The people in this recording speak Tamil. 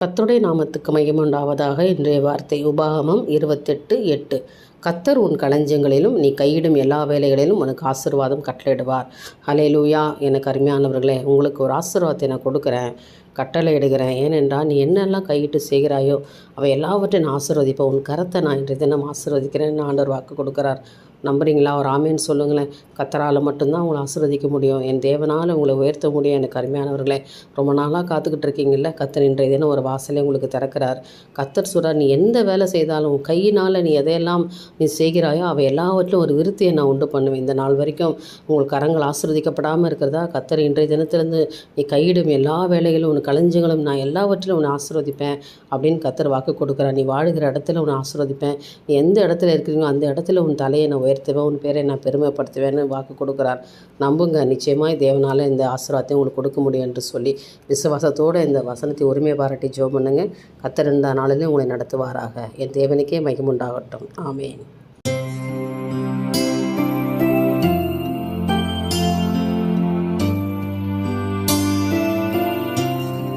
கர்த்தருடைய நாமத்துக்கு மகிமை உண்டாவதாக. இன்றைய வார்த்தை உபாகமம் 28:8. கர்த்தர் உன் களஞ்சியங்களிலும் நீ கையிடும் எல்லா வேலைகளிலும் உனக்கு ஆசீர்வாதம் கட்டளையிடுவார். ஹல்லேலூயா. எனக்கு அருமையானவர்களே, உங்களுக்கு ஒரு ஆசீர்வாதத்தை நான் கொடுக்குறேன், கட்டளை இடுகிறேன். ஏனென்றால் நீ என்னெல்லாம் கையிட்டு செய்கிறாயோ அவை எல்லாவற்றையும் நான் ஆசீர்வதிப்பேன். உன் கரத்தை நான் இன்றைய தினம் ஆசீர்வதிக்கிறேன்னு ஆண்டவர் வாக்கு கொடுக்குறார். நம்புறீங்களா? ஒரு ஆமேன்னு சொல்லுங்களேன். கர்த்தரால் மட்டும்தான் உங்களை ஆசீர்வதிக்க முடியும். என் தேவனால் உங்களை உயர்த்த முடியும். எனக்கு அருமையானவர்களே, ரொம்ப நாளாக காத்துக்கிட்டு இருக்கீங்கல்ல, கர்த்தர் இன்றைய தினம் ஒரு வாசலை உங்களுக்கு திறக்கிறார். கர்த்தர் சொல்கிறார், நீ எந்த வேலை செய்தாலும் கையினால் நீ எதையெல்லாம் நீ செய்கிறாயோ அவை எல்லாவற்றிலும் ஒரு விருத்தியை நான் உண்டு பண்ணுவேன். இந்த நாள் வரைக்கும் உங்கள் கரங்கள் ஆசீர்வதிக்கப்படாமல் இருக்கிறதா? கர்த்தர் இன்றைய தினத்திலிருந்து நீ கையிடும் எல்லா வேலைகளும் உன் களஞ்சியங்களும் நான் எல்லாவற்றிலும் உன்னை ஆசீர்வதிப்பேன் அப்படின்னு கர்த்தர் வாக்கு கொடுக்குறார். நீ வாழுகிற இடத்துல உன்னை ஆசீர்வதிப்பேன். நீ எந்த இடத்துல இருக்கிறீங்களோ அந்த இடத்துல உன் தலையை நான் உயர்த்துவேன், உன் பேரை நான் பெருமைப்படுத்துவேன்னு வாக்கு கொடுக்குறார். நம்புங்க, நிச்சயமாய் தேவனால் இந்த ஆசீர்வாதத்தை உங்களுக்கு கொடுக்க முடியும் என்று சொல்லி விசுவாசத்தோடு இந்த வசனத்தை உரிமை பாராட்டி ஜெபம் பண்ணுங்க. கர்த்தர் இந்த நாளிலே உங்களை நடத்துவாராக. என் தேவனுக்கே மகிமை உண்டாகட்டும். ஆமேன்.